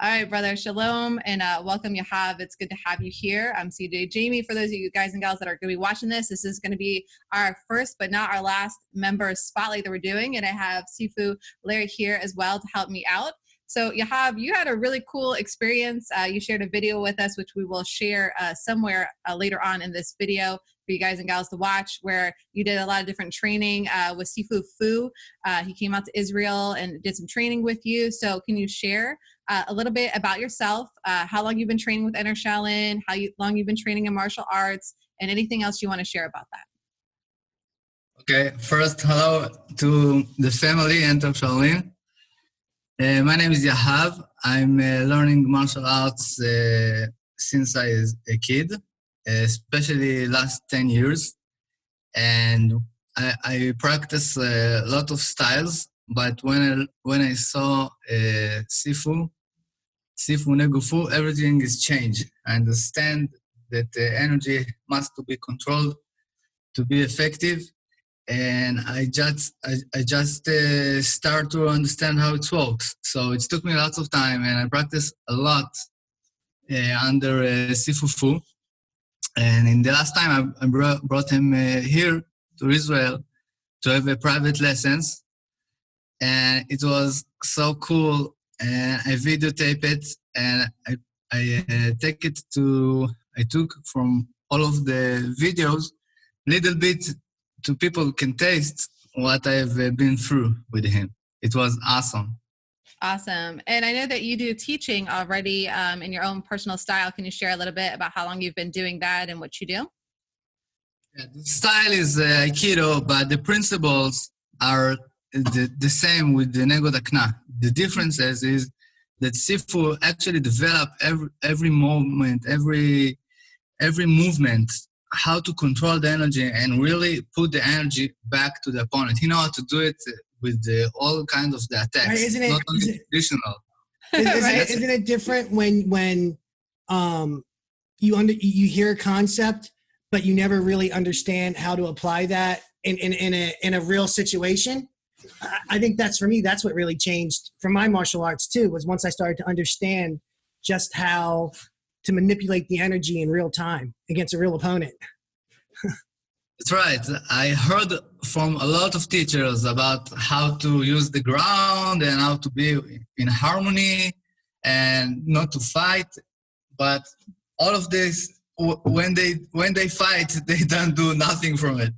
All right, brother. Shalom and welcome, Yahav. It's good to have you here. I'm CJ Jamie. For those of you guys and gals that are going to be watching this is going to be our first but not our last member spotlight that we're doing. And I have Sifu Larry here as well to help me out. So, Yahav, you had a really cool experience. You shared a video with us, which we will share somewhere later on in this video for you guys and gals to watch, where you did a lot of different training with Sifu Phu. He came out to Israel and did some training with you. So can you share a little bit about yourself, how long you've been training with Enter Shaolin, long you've been training in martial arts, and anything else you want to share about that? Okay, first, hello to the family Enter Shaolin. My name is Yahav. I'm learning martial arts since I was a kid, especially last 10 years. And I practice a lot of styles, but when I saw Sifu Fu, everything is changed. I understand that the energy must be controlled to be effective. And I just start to understand how it works. So it took me lots of time, and I practiced a lot under Sifu Phu. And in the last time, I brought him here to Israel to have a private lessons, and it was so cool. And I videotape it, and I took from all of the videos little bit. To people can taste what I've been through with him. It was awesome. Awesome. And I know that you do teaching already in your own personal style. Can you share a little bit about how long you've been doing that and what you do? Yeah, the style is Aikido, but the principles are the same with the Nego Dakna. The differences is that Sifu actually developed every movement, every movement, how to control the energy and really put the energy back to the opponent. He knows how to do it with all kinds of the attacks. Right, isn't it, not only traditional. Isn't it different when you hear a concept, but you never really understand how to apply that in a real situation? I think that's, for me, that's what really changed from my martial arts too, was once I started to understand just how to manipulate the energy in real time against a real opponent. That's right. I heard from a lot of teachers about how to use the ground and how to be in harmony and not to fight. But all of this, when they fight, they don't do nothing from it.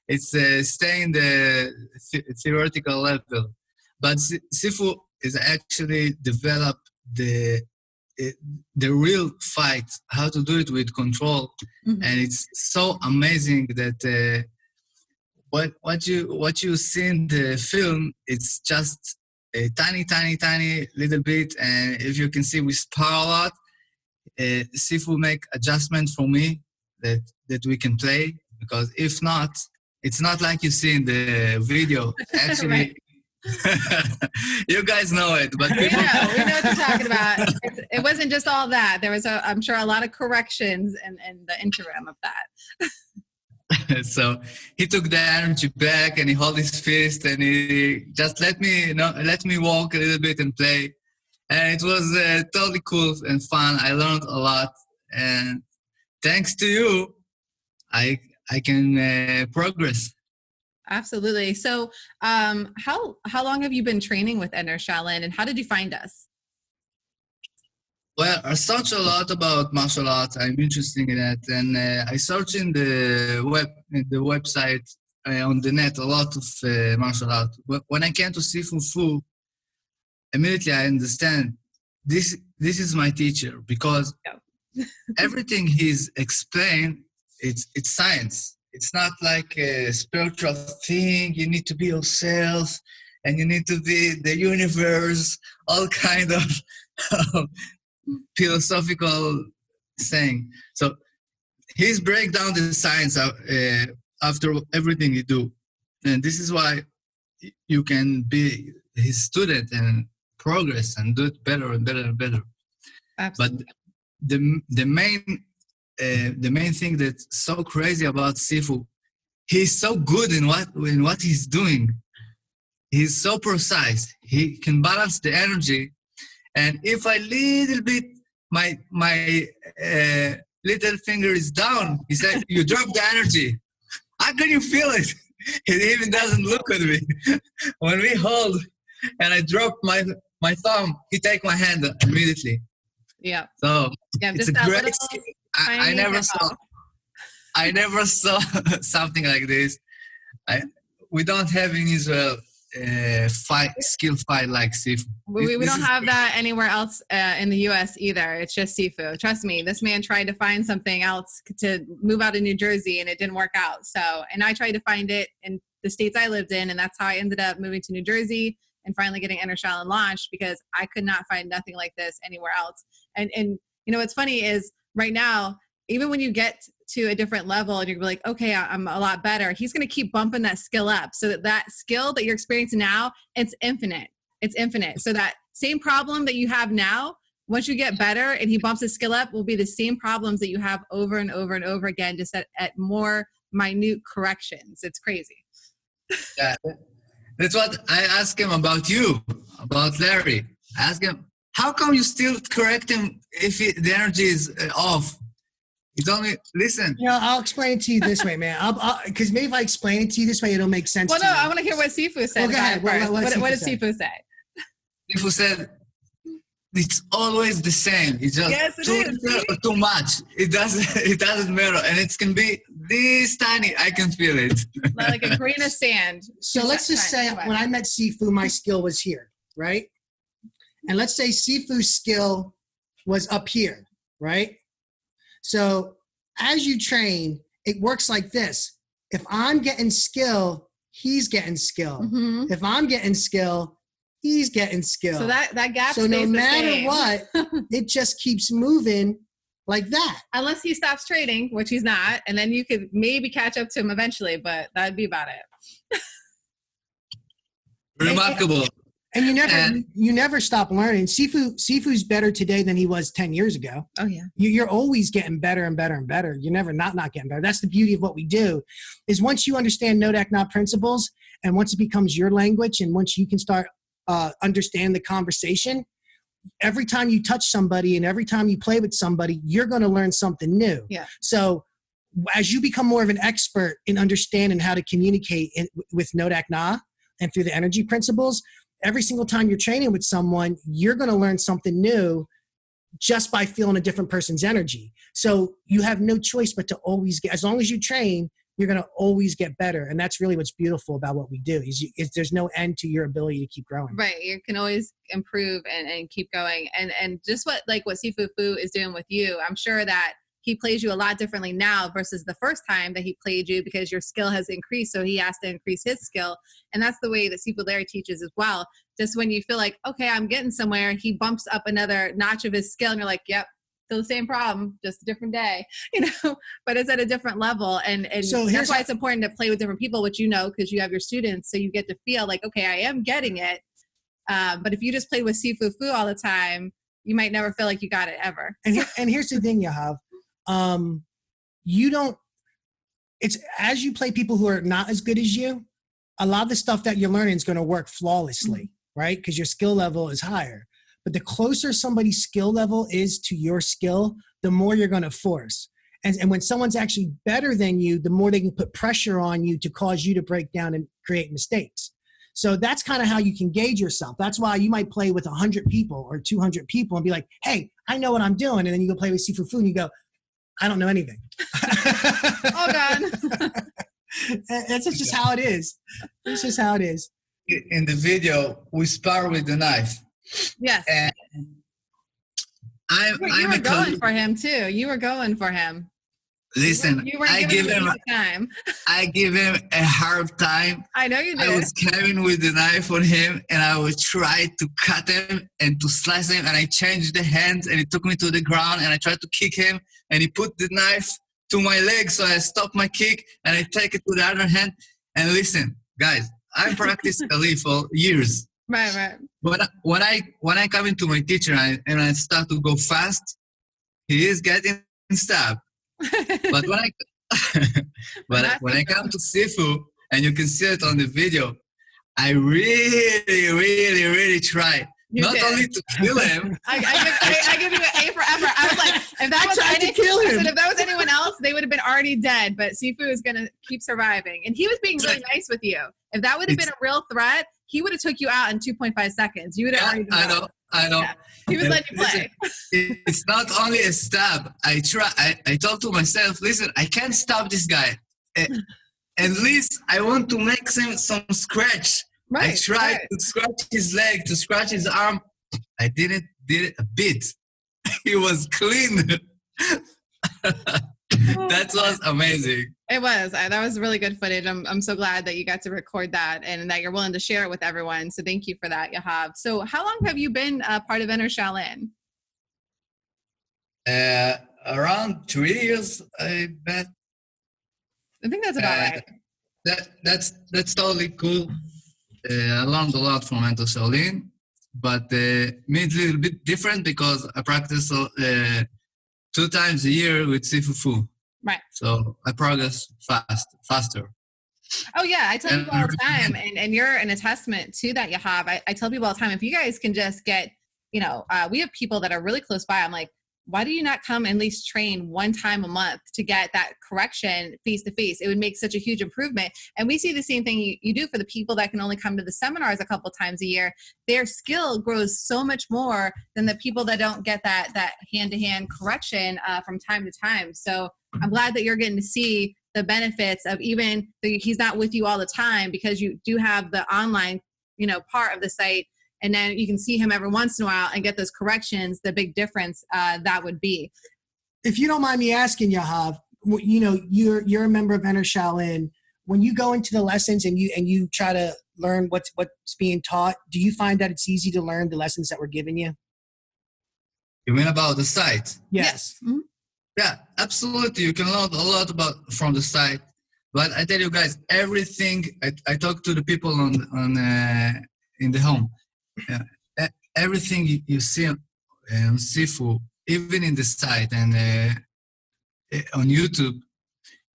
It's staying the theoretical level. But Sifu is actually developed the real fight, how to do it with control. Mm-hmm. And it's so amazing that what you see in the film, it's just a tiny little bit. And if you can see, we spar a lot. Sifu make adjustment for me that we can play, because if not, it's not like you see in the video. Actually. Right. You guys know it, but people... we know what you're talking about. It wasn't just all that. There was, I'm sure, a lot of corrections in the interim of that. So he took the energy back, and he held his fist, and he just let me walk a little bit and play, and it was totally cool and fun. I learned a lot, and thanks to you, I can progress. Absolutely. So how long have you been training with Enter Shaolin, and how did you find us? Well, I search a lot about martial arts. I'm interested in that. And I search in the website, on the net, a lot of martial arts. When I came to Sifu Phu, immediately I understand this is my teacher, because everything he's explained, it's science. It's not like a spiritual thing. You need to be yourself, and you need to be the universe, all kind of philosophical saying. So he's break down the science after everything you do. And this is why you can be his student and progress and do it better and better and better. Absolutely. But the main thing that's so crazy about Sifu, he's so good in what he's doing. He's so precise. He can balance the energy, And if I little bit, my little finger is down, he said, you drop the energy. How can you feel it? He even doesn't look at me. When we hold and I drop my thumb, he take my hand immediately. Yeah. So yeah, it's a great. I never saw something like this. We don't have in Israel skill fight like Sifu. We don't have that anywhere else in the U.S. either. It's just Sifu. Trust me, this man tried to find something else to move out of New Jersey, and it didn't work out. So, and I tried to find it in the states I lived in, and that's how I ended up moving to New Jersey and finally getting Enter Shaolin launched, because I could not find nothing like this anywhere else. And you know what's funny is right now, even when you get to a different level and you're gonna be like, okay, I'm a lot better, he's going to keep bumping that skill up, so that skill that you're experiencing now, it's infinite. It's infinite. So that same problem that you have now, once you get better and he bumps his skill up, will be the same problems that you have over and over and over again, just at more minute corrections. It's crazy. Yeah, that's what I asked him about you, about Larry. I asked him, how come you still correct him if the energy is off? He told me, listen. You know, I'll explain it to you this way, man. Because maybe if I explain it to you this way, it'll make sense. Well, to no, you. I want to hear what Sifu said. Okay, what did Sifu say? Sifu said, it's always the same. It's just yes, it too much. It doesn't matter. And it can be this tiny. I can feel it. Like a grain of sand. So let's just say when I met Sifu, my skill was here, right? And let's say Sifu's skill was up here, right? So as you train, it works like this. If I'm getting skill, he's getting skill. Mm-hmm. If I'm getting skill, he's getting skill. So that gap so stays no the matter same. what, it just keeps moving like that. Unless he stops trading, which he's not, and then you could maybe catch up to him eventually, but that'd be about it. Remarkable. And you never stop learning. Sifu's better today than he was 10 years ago. Oh yeah. You're always getting better and better and better. You're never not getting better. That's the beauty of what we do, is once you understand Nodak Not principles, and once it becomes your language, and once you can start understand the conversation, every time you touch somebody and every time you play with somebody, you're going to learn something new. Yeah. So as you become more of an expert in understanding how to communicate with Nodak Na and through the energy principles, every single time you're training with someone, you're going to learn something new just by feeling a different person's energy. So you have no choice but to always get, as long as you train, you're going to always get better. And that's really what's beautiful about what we do is there's no end to your ability to keep growing. Right. You can always improve and keep going. And just what Sifu Phu is doing with you, I'm sure that he plays you a lot differently now versus the first time that he played you, because your skill has increased. So he has to increase his skill. And that's the way that Sifu Larry teaches as well. Just when you feel like, okay, I'm getting somewhere, he bumps up another notch of his skill and you're like, yep, still the same problem, just a different day, but it's at a different level. And so that's why it's important to play with different people, which because you have your students, so you get to feel like, okay, I am getting it. But if you just play with Sifu Phu all the time, you might never feel like you got it ever. And here's the thing, Yahav. It's as you play people who are not as good as you, a lot of the stuff that you're learning is going to work flawlessly, right? Because your skill level is higher. But the closer somebody's skill level is to your skill, the more you're going to force. And when someone's actually better than you, the more they can put pressure on you to cause you to break down and create mistakes. So that's kind of how you can gauge yourself. That's why you might play with 100 people or 200 people and be like, hey, I know what I'm doing. And then you go play with Sifu Phu and you go, I don't know anything. Oh, God. That's just how it is. It's just how it is. In the video, we spar with the knife. Yes. And you were going for him, too. You were going for him. Listen, I give him a hard time. I know you did. I was coming with the knife on him, and I would try to cut him and to slice him, and I changed the hands, and he took me to the ground, and I tried to kick him, and he put the knife to my leg, so I stopped my kick, and I take it to the other hand. And listen, guys, I practiced Ali for years. Right. But when I come into my teacher and I start to go fast, he is getting stabbed. But when I come to Sifu, and you can see it on the video, I really, really, really try You not did. only to kill him. I give you an A for effort. I was like, if that was if that was anyone else, they would have been already dead. But Sifu is gonna keep surviving, and he was being really nice with you. If that would have been a real threat, he would have took you out in 2.5 seconds. You would have already. I know. Yeah. He was letting you play. It's not only a stab. I told to myself, listen, I can't stop this guy. At least I want to make some scratch. Right, I tried to scratch his leg, to scratch his arm. I did it a bit. He was clean. That was amazing. It was. That was really good footage. I'm so glad that you got to record that and that you're willing to share it with everyone. So thank you for that, Yahav. So how long have you been part of Enter Shaolin? Around 3 years, I bet. I think that's about right. That's totally cool. I learned a lot from Enter Shaolin, but me it's a little bit different because I practice 2 times a year with Sifu Phu. Right. So I progress faster. Oh yeah, I tell people all the time, and you're an attestament to that, Yahav. I tell people all the time, if you guys can just get, we have people that are really close by. I'm like, why do you not come and at least train 1 time a month to get that correction face to face? It would make such a huge improvement. And we see the same thing you do for the people that can only come to the seminars a couple times a year. Their skill grows so much more than the people that don't get that hand-to-hand correction from time to time. So I'm glad that you're getting to see the benefits of even though he's not with you all the time, because you do have the online, part of the site. And then you can see him every once in a while and get those corrections, the big difference that would be. If you don't mind me asking, Yahav, you're a member of Enter Shaolin. When you go into the lessons and you try to learn what's being taught, do you find that it's easy to learn the lessons that were given you? You mean about the site? Yes. Mm-hmm. Yeah, absolutely. You can learn a lot from the site. But I tell you guys, everything I talk to the people on in the home. Everything you see on Sifu, even in the site and on YouTube,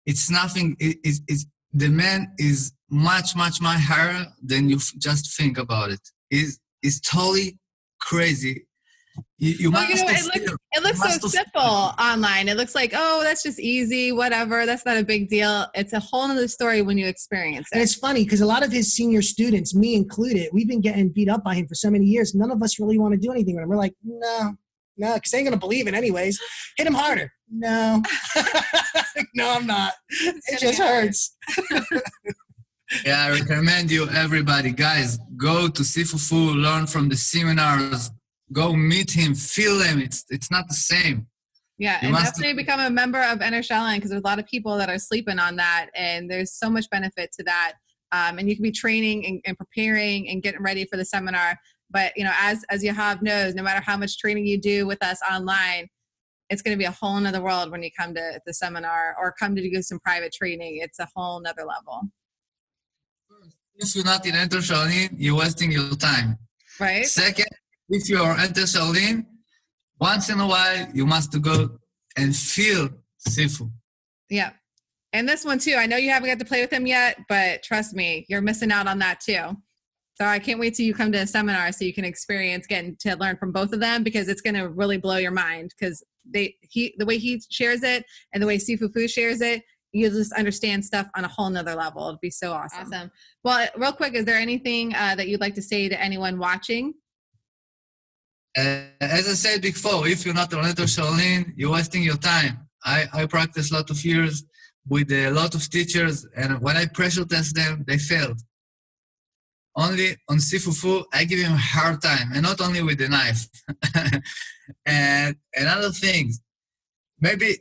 it's nothing. It's the man is much higher than you just think about it. It's totally crazy. You must. It looks so simple online. It looks like, oh, that's just easy, whatever. That's not a big deal. It's a whole other story when you experience it. And it's funny because a lot of his senior students, me included, we've been getting beat up by him for so many years. None of us really want to do anything with him. We're like, no, because they ain't going to believe it anyways. Hit him harder. No. No, I'm not. It just hurts. Yeah, I recommend you, everybody. Guys, go to Sifu Phu, learn from the seminars. Go meet him, feel him. It's not the same. Yeah, and definitely become a member of Enter Shaolin, because there's a lot of people that are sleeping on that, and there's so much benefit to that. And you can be training and preparing and getting ready for the seminar. But as Yahav knows, no matter how much training you do with us online, it's going to be a whole nother world when you come to the seminar or come to do some private training. It's a whole nother level. If you're not in Enter Shaolin, you're wasting your time. Right. Second, if you're Enter Shaolin, once in a while, you must go and feel Sifu. Yeah. And this one too, I know you haven't got to play with him yet, but trust me, you're missing out on that too. So I can't wait till you come to a seminar so you can experience getting to learn from both of them, because it's going to really blow your mind, because the way he shares it and the way Sifu Phu shares it, you'll just understand stuff on a whole nother level. It'll be so awesome. Well, real quick, is there anything that you'd like to say to anyone watching? As I said before, if you're not on Enter Shaolin, you're wasting your time. I practiced a lot of years with a lot of teachers, and when I pressure test them, they failed. Only on Sifu Phu, I give him a hard time, and not only with the knife. And other things, maybe,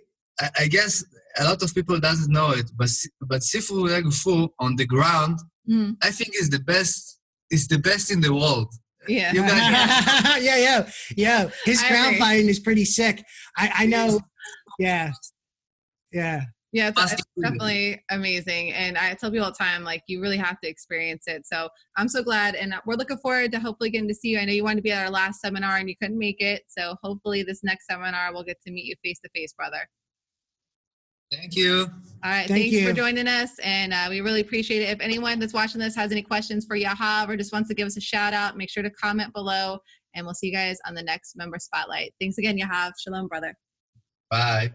I guess a lot of people doesn't know it, but Sifu Phu on the ground, I think is the best in the world. Yeah. You guys yeah. His ground fighting is pretty sick. I know. Yeah. Yeah, it's definitely amazing. And I tell people all the time, like, you really have to experience it. So I'm so glad. And we're looking forward to hopefully getting to see you. I know you wanted to be at our last seminar and you couldn't make it. So hopefully this next seminar, we'll get to meet you face to face, brother. Thank you. All right. Thanks for joining us. And we really appreciate it. If anyone that's watching this has any questions for Yahav or just wants to give us a shout out, make sure to comment below. And we'll see you guys on the next member spotlight. Thanks again, Yahav. Shalom, brother. Bye.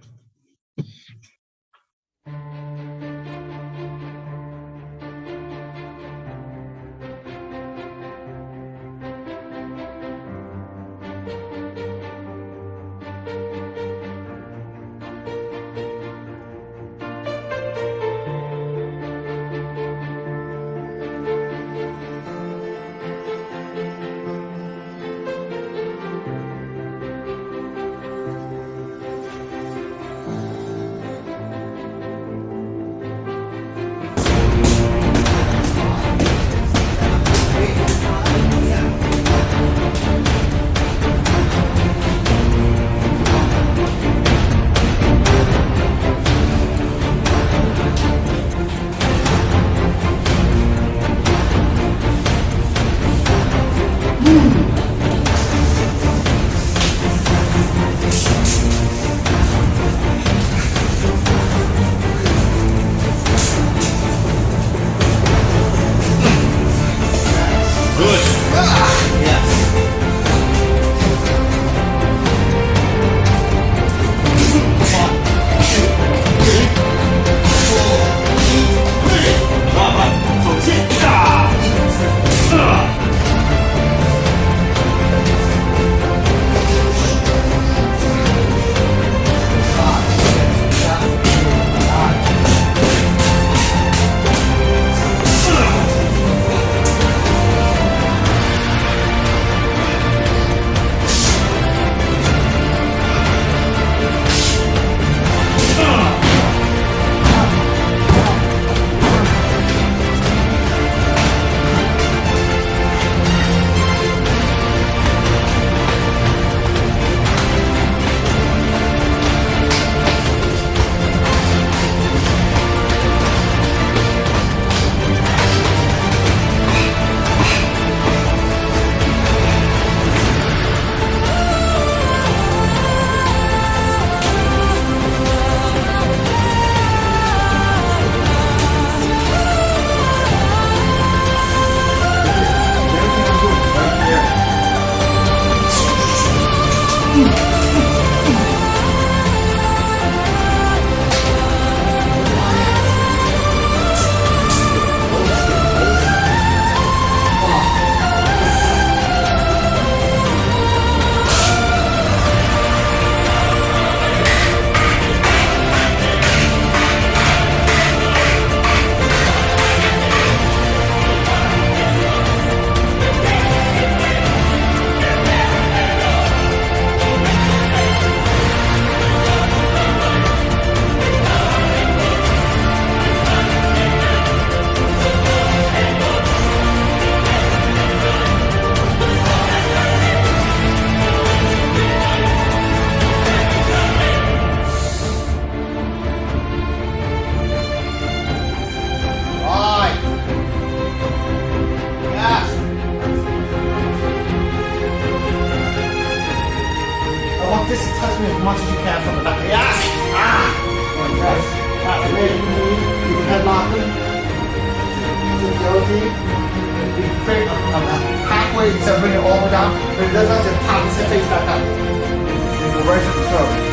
This touch me as much as you can from the back. Yes! Ah! Yes. That's it. You can headlock them. To the guillotine. You can create a halfway to bring it all the way down. But it does not just pop his face back up. You go right to the throat.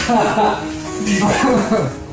Ha ha ha!